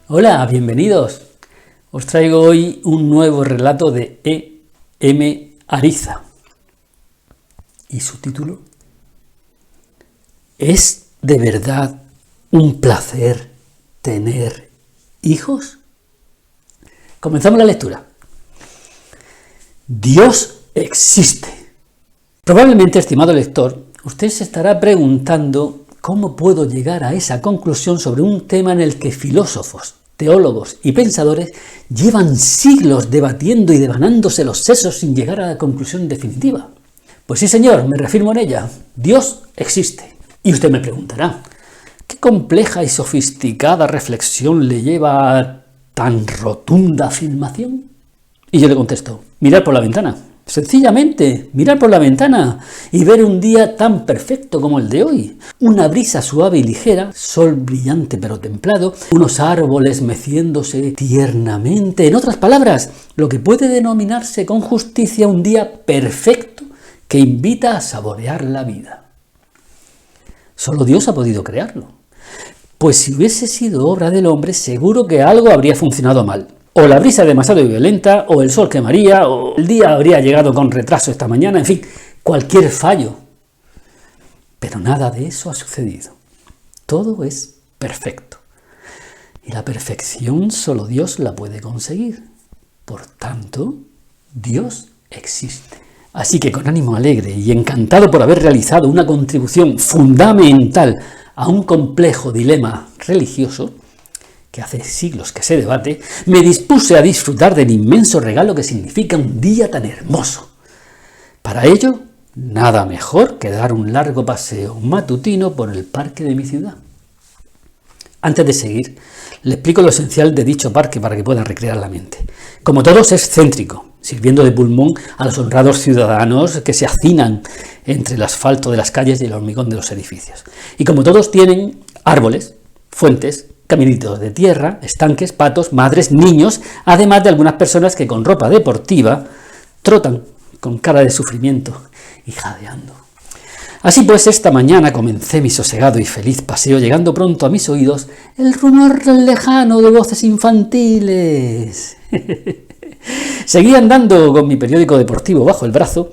Hola, bienvenidos. Os traigo hoy un nuevo relato de E.M. Ariza. ¿Y su título? ¿Es de verdad un placer tener hijos? Comenzamos la lectura. Dios existe. Probablemente, estimado lector, usted se estará preguntando cómo puedo llegar a esa conclusión sobre un tema en el que filósofos, teólogos y pensadores llevan siglos debatiendo y devanándose los sesos sin llegar a la conclusión definitiva. Pues sí, señor, me reafirmo en ella. Dios existe. Y usted me preguntará, ¿qué compleja y sofisticada reflexión le lleva a tan rotunda afirmación? Y yo le contesto, mirar por la ventana. Sencillamente, mirar por la ventana y ver un día tan perfecto como el de hoy. Una brisa suave y ligera, sol brillante pero templado, unos árboles meciéndose tiernamente. En otras palabras, lo que puede denominarse con justicia un día perfecto que invita a saborear la vida. Solo Dios ha podido crearlo. Pues si hubiese sido obra del hombre, seguro que algo habría funcionado mal. O la brisa demasiado violenta, o el sol quemaría, o el día habría llegado con retraso esta mañana, en fin, cualquier fallo. Pero nada de eso ha sucedido. Todo es perfecto. Y la perfección solo Dios la puede conseguir. Por tanto, Dios existe. Así que con ánimo alegre y encantado por haber realizado una contribución fundamental a un complejo dilema religioso, que hace siglos que se debate, me dispuse a disfrutar del inmenso regalo que significa un día tan hermoso. Para ello, nada mejor que dar un largo paseo matutino por el parque de mi ciudad. Antes de seguir, le explico lo esencial de dicho parque para que pueda recrear la mente. Como todos, es céntrico, sirviendo de pulmón a los honrados ciudadanos que se hacinan entre el asfalto de las calles y el hormigón de los edificios. Y como todos, tienen árboles, fuentes, caminitos de tierra, estanques, patos, madres, niños, además de algunas personas que con ropa deportiva trotan con cara de sufrimiento y jadeando. Así pues, esta mañana comencé mi sosegado y feliz paseo, llegando pronto a mis oídos el rumor lejano de voces infantiles. Seguí andando con mi periódico deportivo bajo el brazo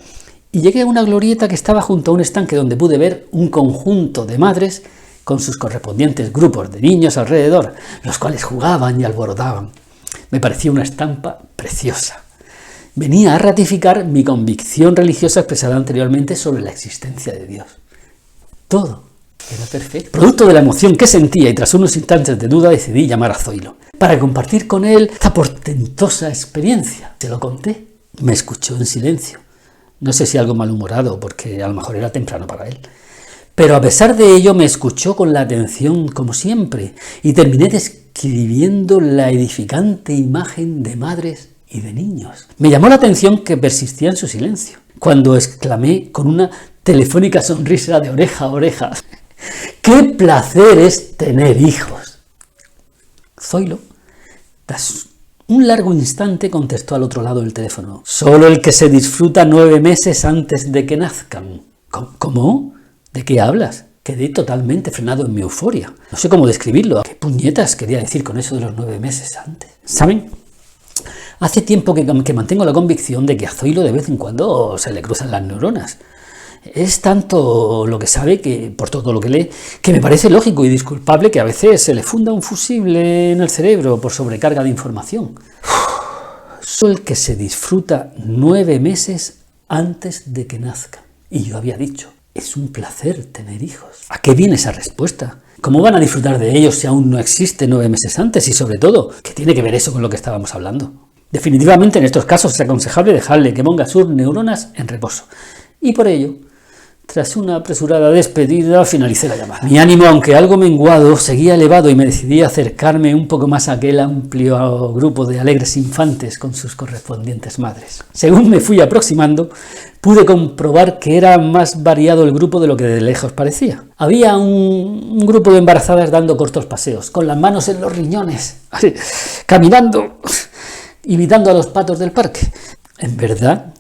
y llegué a una glorieta que estaba junto a un estanque donde pude ver un conjunto de madres con sus correspondientes grupos de niños alrededor, los cuales jugaban y alborotaban. Me parecía una estampa preciosa. Venía a ratificar mi convicción religiosa expresada anteriormente sobre la existencia de Dios. Todo era perfecto. Producto de la emoción que sentía y tras unos instantes de duda decidí llamar a Zoilo para compartir con él esta portentosa experiencia. Se lo conté. Me escuchó en silencio. No sé si algo malhumorado, porque a lo mejor era temprano para él. Pero a pesar de ello me escuchó con la atención como siempre y terminé describiendo la edificante imagen de madres y de niños. Me llamó la atención que persistía en su silencio, cuando exclamé con una telefónica sonrisa de oreja a oreja: ¡qué placer es tener hijos! Zoilo, tras un largo instante, contestó al otro lado del teléfono: solo el que se disfruta 9 meses antes de que nazcan. ¿Cómo? ¿De qué hablas? Quedé totalmente frenado en mi euforia. No sé cómo describirlo. ¿Qué puñetas quería decir con eso de los 9 meses antes? ¿Saben? Hace tiempo que mantengo la convicción de que a Zoilo de vez en cuando se le cruzan las neuronas. Es tanto lo que sabe, que por todo lo que lee, que me parece lógico y disculpable que a veces se le funda un fusible en el cerebro por sobrecarga de información. Soy el que se disfruta 9 meses antes de que nazca. Y yo había dicho: es un placer tener hijos. ¿A qué viene esa respuesta? ¿Cómo van a disfrutar de ellos si aún no existe 9 meses antes? Y sobre todo, ¿qué tiene que ver eso con lo que estábamos hablando? Definitivamente en estos casos es aconsejable dejarle que ponga sus neuronas en reposo. Y por ello, tras una apresurada despedida, finalicé la llamada. Mi ánimo, aunque algo menguado, seguía elevado y me decidí a acercarme un poco más a aquel amplio grupo de alegres infantes con sus correspondientes madres. Según me fui aproximando, pude comprobar que era más variado el grupo de lo que de lejos parecía. Había un grupo de embarazadas dando cortos paseos, con las manos en los riñones, caminando, imitando a los patos del parque. En verdad,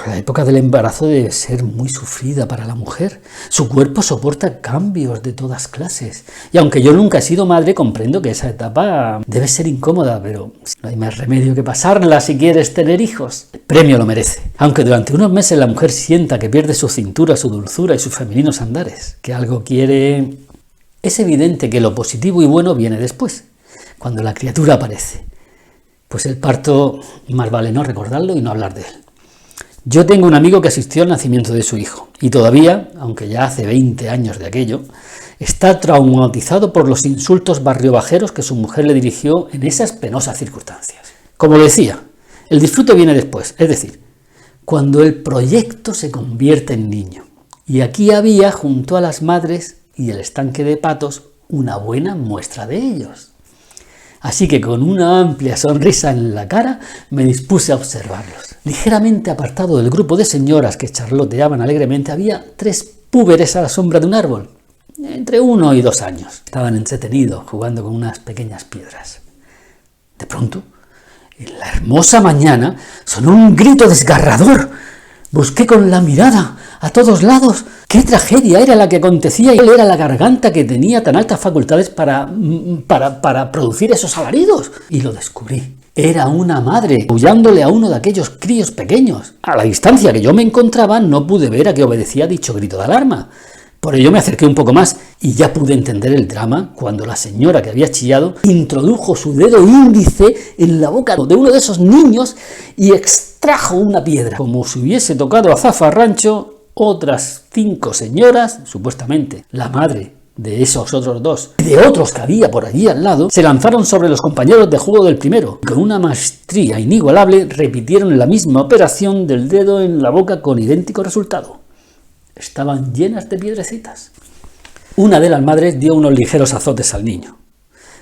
La época del embarazo debe ser muy sufrida para la mujer. Su cuerpo soporta cambios de todas clases. Y aunque yo nunca he sido madre, comprendo que esa etapa debe ser incómoda, pero no hay más remedio que pasarla si quieres tener hijos. El premio lo merece. Aunque durante unos meses la mujer sienta que pierde su cintura, su dulzura y sus femeninos andares, que algo quiere... Es evidente que lo positivo y bueno viene después, cuando la criatura aparece. Pues el parto, más vale no recordarlo y no hablar de él. Yo tengo un amigo que asistió al nacimiento de su hijo y todavía, aunque ya hace 20 años de aquello, está traumatizado por los insultos barriobajeros que su mujer le dirigió en esas penosas circunstancias. Como decía, el disfrute viene después, es decir, cuando el proyecto se convierte en niño. Y aquí había, junto a las madres y el estanque de patos, una buena muestra de ellos. Así que con una amplia sonrisa en la cara me dispuse a observarlos. Ligeramente apartado del grupo de señoras que charloteaban alegremente había 3 púberes a la sombra de un árbol, entre 1 y 2 años. Estaban entretenidos jugando con unas pequeñas piedras. De pronto, en la hermosa mañana, sonó un grito desgarrador. Busqué con la mirada a todos lados. ¿Qué tragedia era la que acontecía? Y él era la garganta que tenía tan altas facultades para producir esos alaridos. Y lo descubrí. Era una madre aullándole a uno de aquellos críos pequeños. A la distancia que yo me encontraba no pude ver a qué obedecía dicho grito de alarma. Por ello me acerqué un poco más y ya pude entender el drama cuando la señora que había chillado introdujo su dedo índice en la boca de uno de esos niños y extrajo una piedra. Como si hubiese tocado a zafarrancho, otras 5 señoras, supuestamente la madre de esos otros 2 y de otros que había por allí al lado, se lanzaron sobre los compañeros de juego del primero. Con una maestría inigualable repitieron la misma operación del dedo en la boca con idéntico resultado. Estaban llenas de piedrecitas. Una de las madres dio unos ligeros azotes al niño,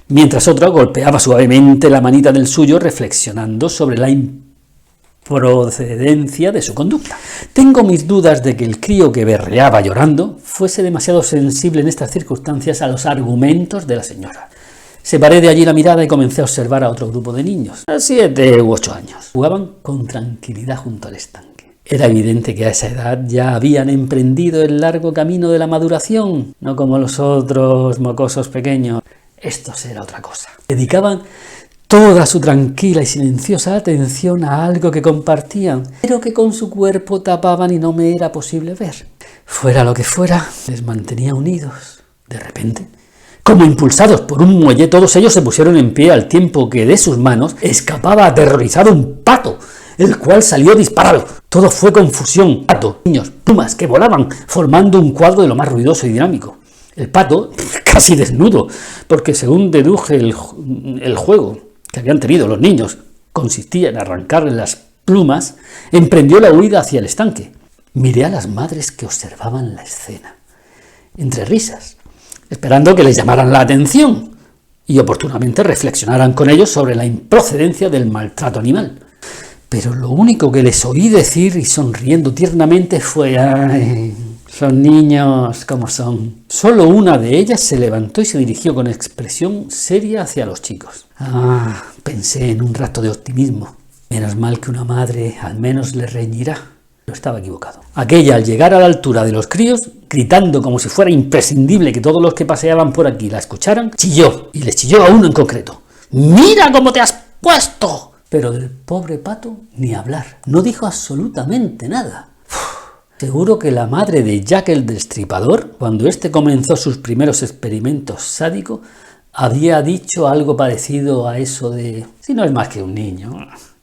mientras otra golpeaba suavemente la manita del suyo reflexionando sobre la improcedencia de su conducta. Tengo mis dudas de que el crío que berreaba llorando fuese demasiado sensible en estas circunstancias a los argumentos de la señora. Separé de allí la mirada y comencé a observar a otro grupo de niños, a 7 u 8 años. Jugaban con tranquilidad junto al estanque. Era evidente que a esa edad ya habían emprendido el largo camino de la maduración, no como los otros mocosos pequeños. Estos era otra cosa. Dedicaban toda su tranquila y silenciosa atención a algo que compartían, pero que con su cuerpo tapaban y no me era posible ver. Fuera lo que fuera, les mantenía unidos. De repente, como impulsados por un muelle, todos ellos se pusieron en pie al tiempo que de sus manos escapaba aterrorizado un pato, el cual salió disparado. Todo fue confusión, pato, niños, plumas que volaban, formando un cuadro de lo más ruidoso y dinámico. El pato, casi desnudo, porque según deduje el juego que habían tenido los niños consistía en arrancarle las plumas, emprendió la huida hacia el estanque. Miré a las madres que observaban la escena, entre risas, esperando que les llamaran la atención y oportunamente reflexionaran con ellos sobre la improcedencia del maltrato animal. Pero lo único que les oí decir, y sonriendo tiernamente, fue: «Ay, son niños como son». Solo una de ellas se levantó y se dirigió con expresión seria hacia los chicos. Pensé en un rato de optimismo. Menos mal que una madre al menos le reñirá. Pero estaba equivocado. Aquella, al llegar a la altura de los críos, gritando como si fuera imprescindible que todos los que paseaban por aquí la escucharan, chilló, y les chilló a uno en concreto: «¡Mira cómo te has puesto!». Pero del pobre pato ni hablar. No dijo absolutamente nada. Seguro que la madre de Jack el Destripador, cuando éste comenzó sus primeros experimentos sádicos, había dicho algo parecido a eso de: «Si no es más que un niño».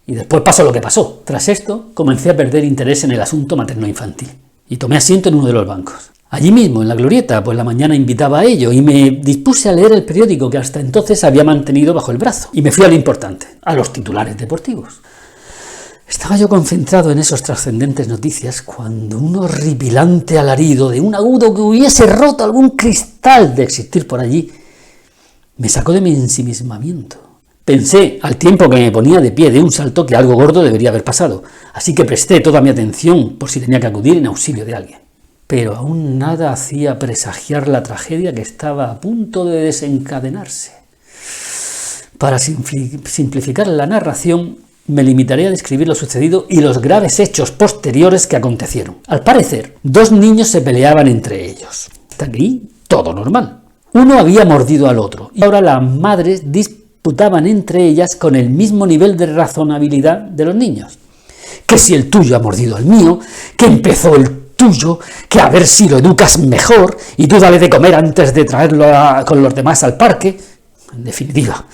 Y después pasó lo que pasó. Tras esto, comencé a perder interés en el asunto materno-infantil y tomé asiento en uno de los bancos. Allí mismo, en la glorieta, pues la mañana invitaba a ello, y me dispuse a leer el periódico que hasta entonces había mantenido bajo el brazo. Y me fui a lo importante, a los titulares deportivos. Estaba yo concentrado en esos trascendentes noticias cuando un horripilante alarido de un agudo que hubiese roto algún cristal de existir por allí me sacó de mi ensimismamiento. Pensé, al tiempo que me ponía de pie de un salto, que algo gordo debería haber pasado, así que presté toda mi atención por si tenía que acudir en auxilio de alguien. Pero aún nada hacía presagiar la tragedia que estaba a punto de desencadenarse. Para simplificar la narración, me limitaré a describir lo sucedido y los graves hechos posteriores que acontecieron. Al parecer, 2 niños se peleaban entre ellos. Hasta aquí, todo normal. Uno había mordido al otro y ahora las madres disputaban entre ellas con el mismo nivel de razonabilidad de los niños. Que si el tuyo ha mordido al mío, que empezó el tuyo, que a ver si lo educas mejor y tú dale de comer antes de traerlo con los demás al parque. En definitiva,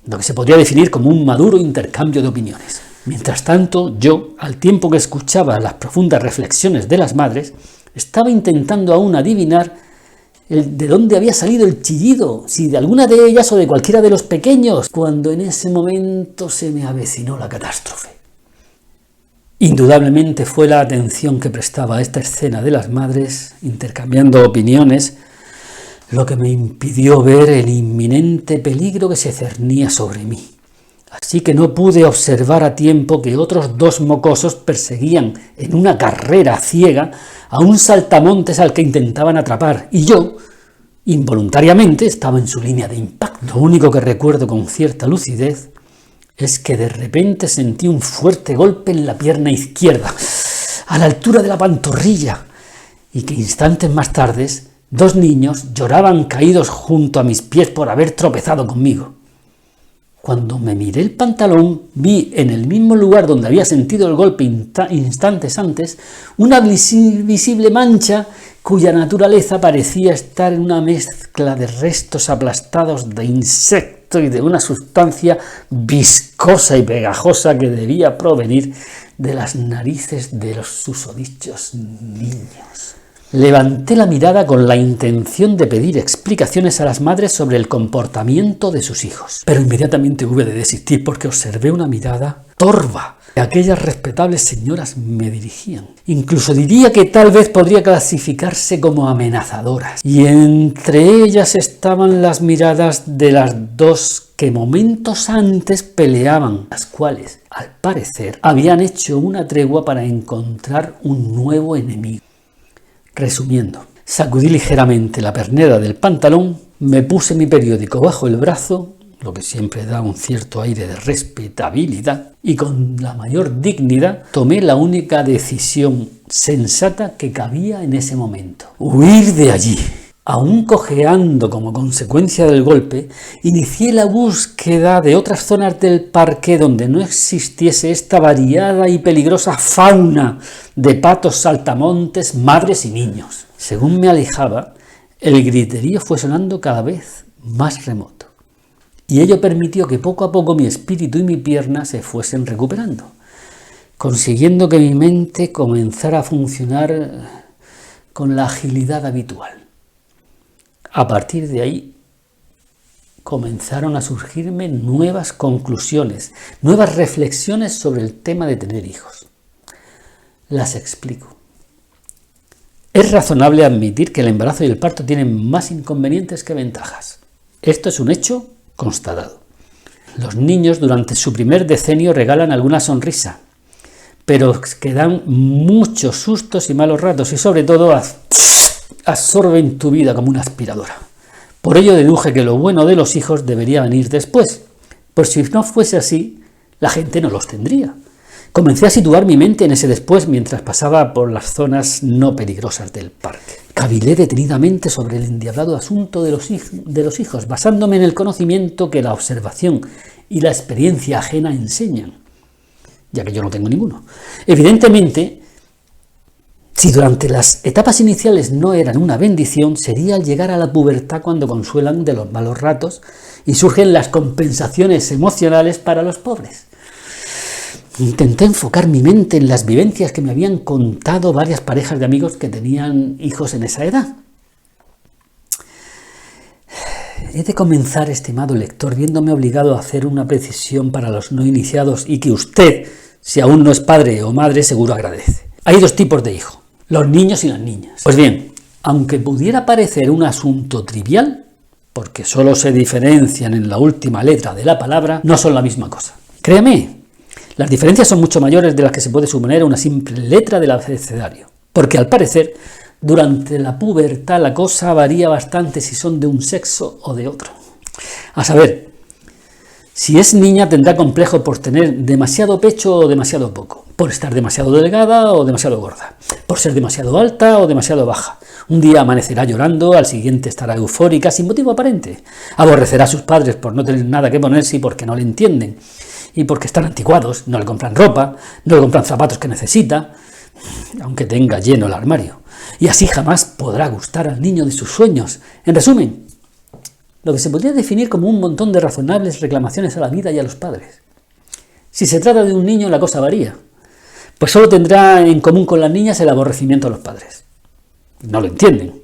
lo que se podría definir como un maduro intercambio de opiniones. Mientras tanto, yo, al tiempo que escuchaba las profundas reflexiones de las madres, estaba intentando aún adivinar de dónde había salido el chillido, si de alguna de ellas o de cualquiera de los pequeños, cuando en ese momento se me avecinó la catástrofe. Indudablemente fue la atención que prestaba a esta escena de las madres, intercambiando opiniones, lo que me impidió ver el inminente peligro que se cernía sobre mí. Así que no pude observar a tiempo que otros 2 mocosos perseguían en una carrera ciega a un saltamontes al que intentaban atrapar, y yo, involuntariamente, estaba en su línea de impacto. Lo único que recuerdo con cierta lucidez es que de repente sentí un fuerte golpe en la pierna izquierda, a la altura de la pantorrilla, y que instantes más tarde 2 niños lloraban caídos junto a mis pies por haber tropezado conmigo. Cuando me miré el pantalón, vi en el mismo lugar donde había sentido el golpe instantes antes, una visible mancha cuya naturaleza parecía estar en una mezcla de restos aplastados de insecto y de una sustancia viscosa y pegajosa que debía provenir de las narices de los susodichos niños. Levanté la mirada con la intención de pedir explicaciones a las madres sobre el comportamiento de sus hijos, pero inmediatamente hube de desistir porque observé una mirada torva que aquellas respetables señoras me dirigían. Incluso diría que tal vez podría clasificarse como amenazadoras, y entre ellas estaban las miradas de las 2 que momentos antes peleaban, las cuales, al parecer, habían hecho una tregua para encontrar un nuevo enemigo. Resumiendo, sacudí ligeramente la pernera del pantalón, me puse mi periódico bajo el brazo, lo que siempre da un cierto aire de respetabilidad, y con la mayor dignidad tomé la única decisión sensata que cabía en ese momento: huir de allí. Aún cojeando como consecuencia del golpe, inicié la búsqueda de otras zonas del parque donde no existiese esta variada y peligrosa fauna de patos, saltamontes, madres y niños. Según me alejaba, el griterío fue sonando cada vez más remoto, y ello permitió que poco a poco mi espíritu y mi pierna se fuesen recuperando, consiguiendo que mi mente comenzara a funcionar con la agilidad habitual. A partir de ahí comenzaron a surgirme nuevas conclusiones, nuevas reflexiones sobre el tema de tener hijos. Las explico. Es razonable admitir que el embarazo y el parto tienen más inconvenientes que ventajas. Esto es un hecho constatado. Los niños durante su primer decenio regalan alguna sonrisa, pero que dan muchos sustos y malos ratos, y sobre todo absorben tu vida como una aspiradora. Por ello deduje que lo bueno de los hijos debería venir después, pues si no fuese así, la gente no los tendría. Comencé a situar mi mente en ese después mientras pasaba por las zonas no peligrosas del parque. Cavilé detenidamente sobre el endiablado asunto de los hijos, basándome en el conocimiento que la observación y la experiencia ajena enseñan, ya que yo no tengo ninguno. Evidentemente, si durante las etapas iniciales no eran una bendición, sería al llegar a la pubertad cuando consuelan de los malos ratos y surgen las compensaciones emocionales para los pobres. Intenté enfocar mi mente en las vivencias que me habían contado varias parejas de amigos que tenían hijos en esa edad. He de comenzar, estimado lector, viéndome obligado a hacer una precisión para los no iniciados y que usted, si aún no es padre o madre, seguro agradece. Hay 2 tipos de hijos: los niños y las niñas. Pues bien, aunque pudiera parecer un asunto trivial, porque solo se diferencian en la última letra de la palabra, no son la misma cosa. Créame, las diferencias son mucho mayores de las que se puede suponer una simple letra del abecedario, porque al parecer, durante la pubertad la cosa varía bastante si son de un sexo o de otro. A saber, Si es niña tendrá complejo por tener demasiado pecho o demasiado poco, por estar demasiado delgada o demasiado gorda, por ser demasiado alta o demasiado baja. Un día amanecerá llorando, al siguiente estará eufórica sin motivo aparente. Aborrecerá a sus padres por no tener nada que ponerse y porque no le entienden. Y porque están anticuados, no le compran ropa, no le compran zapatos que necesita, aunque tenga lleno el armario. Y así jamás podrá gustar al niño de sus sueños. En resumen, lo que se podría definir como un montón de razonables reclamaciones a la vida y a los padres. Si se trata de un niño, la cosa varía, pues solo tendrá en común con las niñas el aborrecimiento a los padres. No lo entienden,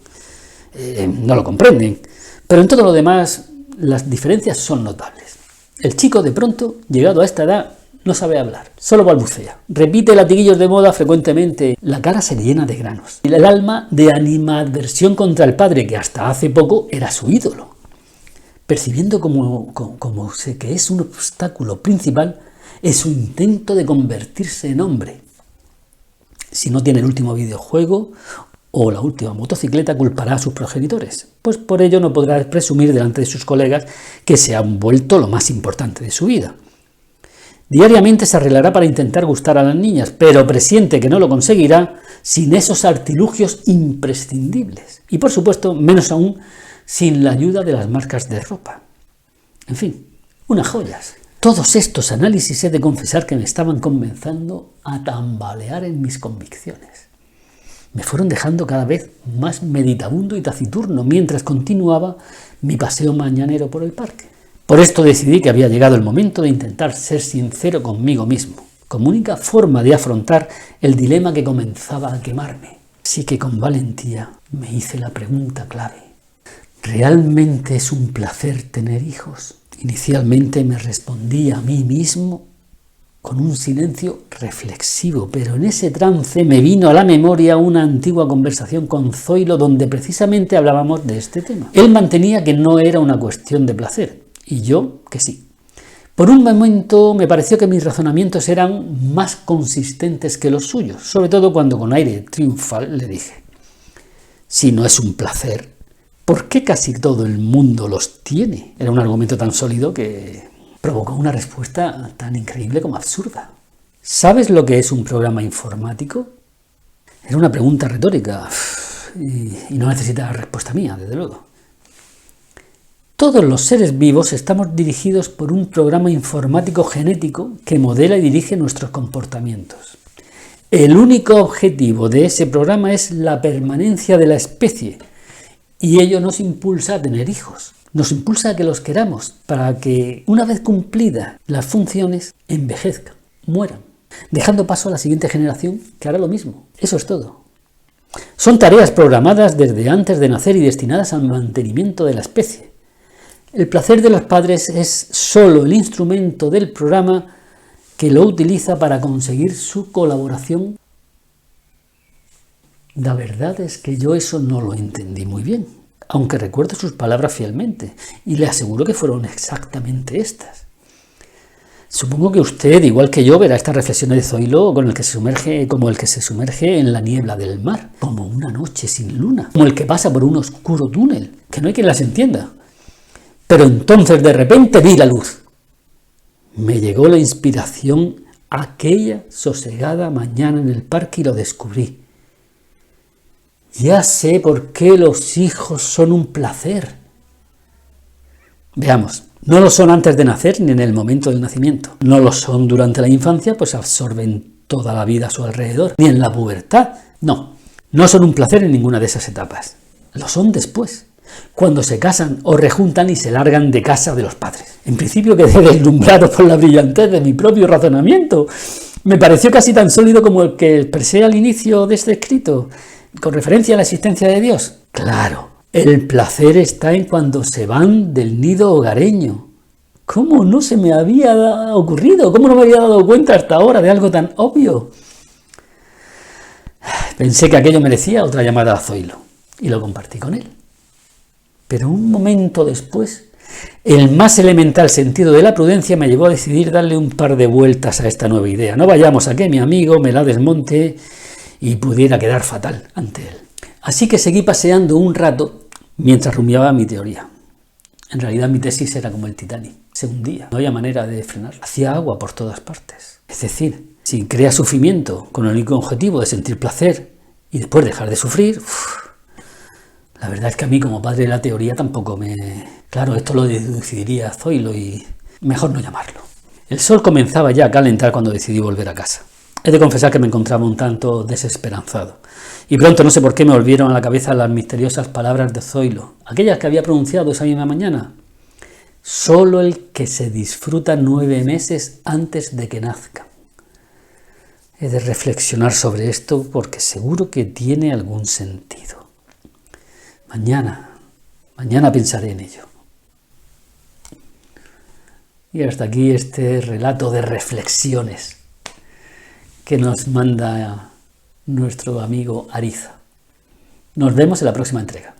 no lo comprenden, pero en todo lo demás las diferencias son notables. El chico, de pronto, llegado a esta edad, no sabe hablar, solo balbucea. Repite latiguillos de moda frecuentemente. La cara se le llena de granos. Y el alma de animadversión contra el padre, que hasta hace poco era su ídolo. Percibiendo que es un obstáculo principal, es su intento de convertirse en hombre. Si no tiene el último videojuego o la última motocicleta, culpará a sus progenitores, pues por ello no podrá presumir delante de sus colegas que se han vuelto lo más importante de su vida. Diariamente se arreglará para intentar gustar a las niñas, pero presiente que no lo conseguirá sin esos artilugios imprescindibles. Y por supuesto, menos aún, sin la ayuda de las marcas de ropa. En fin, unas joyas. Todos estos análisis he de confesar que me estaban comenzando a tambalear en mis convicciones. Me fueron dejando cada vez más meditabundo y taciturno mientras continuaba mi paseo mañanero por el parque. Por esto decidí que había llegado el momento de intentar ser sincero conmigo mismo, como única forma de afrontar el dilema que comenzaba a quemarme. Así que con valentía me hice la pregunta clave. ¿Realmente es un placer tener hijos? Inicialmente me respondí a mí mismo con un silencio reflexivo, pero en ese trance me vino a la memoria una antigua conversación con Zoilo donde precisamente hablábamos de este tema. Él mantenía que no era una cuestión de placer, y yo que sí. Por un momento me pareció que mis razonamientos eran más consistentes que los suyos, sobre todo cuando con aire triunfal le dije: si no es un placer, ¿por qué casi todo el mundo los tiene? Era un argumento tan sólido que provocó una respuesta tan increíble como absurda. ¿Sabes lo que es un programa informático? Era una pregunta retórica y no necesita respuesta mía, desde luego. Todos los seres vivos estamos dirigidos por un programa informático genético que modela y dirige nuestros comportamientos. El único objetivo de ese programa es la permanencia de la especie, y ello nos impulsa a tener hijos, nos impulsa a que los queramos, para que, una vez cumplidas las funciones, envejezcan, mueran, dejando paso a la siguiente generación que hará lo mismo. Eso es todo. Son tareas programadas desde antes de nacer y destinadas al mantenimiento de la especie. El placer de los padres es solo el instrumento del programa que lo utiliza para conseguir su colaboración. La verdad es que yo eso no lo entendí muy bien, aunque recuerdo sus palabras fielmente, y le aseguro que fueron exactamente estas. Supongo que usted, igual que yo, verá estas reflexiones de Zoilo como el que se sumerge en la niebla del mar, como una noche sin luna, como el que pasa por un oscuro túnel, que no hay quien las entienda. Pero entonces de repente vi la luz. Me llegó la inspiración aquella sosegada mañana en el parque y lo descubrí. Ya sé por qué los hijos son un placer. Veamos, no lo son antes de nacer ni en el momento del nacimiento. No lo son durante la infancia, pues absorben toda la vida a su alrededor. Ni en la pubertad. No son un placer en ninguna de esas etapas. Lo son después, cuando se casan o rejuntan y se largan de casa de los padres. En principio quedé deslumbrado por la brillantez de mi propio razonamiento. Me pareció casi tan sólido como el que expresé al inicio de este escrito, con referencia a la existencia de Dios. Claro, el placer está en cuando se van del nido hogareño. ¿Cómo no se me había ocurrido? ¿Cómo no me había dado cuenta hasta ahora de algo tan obvio? Pensé que aquello merecía otra llamada a Zoilo y lo compartí con él. Pero un momento después, el más elemental sentido de la prudencia me llevó a decidir darle un par de vueltas a esta nueva idea. No vayamos a que mi amigo me la desmonte y pudiera quedar fatal ante él. Así que seguí paseando un rato mientras rumiaba mi teoría. En realidad mi tesis era como el Titanic, se hundía, no había manera de frenar, hacía agua por todas partes. Es decir, si creas sufrimiento con el único objetivo de sentir placer y después dejar de sufrir, la verdad es que a mí como padre de la teoría tampoco me... Claro, esto lo decidiría Zoilo y mejor no llamarlo. El sol comenzaba ya a calentar cuando decidí volver a casa. He de confesar que me encontraba un tanto desesperanzado. Y pronto no sé por qué me volvieron a la cabeza las misteriosas palabras de Zoilo, aquellas que había pronunciado esa misma mañana. Solo el que se disfruta 9 meses antes de que nazca. He de reflexionar sobre esto porque seguro que tiene algún sentido. Mañana pensaré en ello. Y hasta aquí este relato de reflexiones que nos manda nuestro amigo Ariza. Nos vemos en la próxima entrega.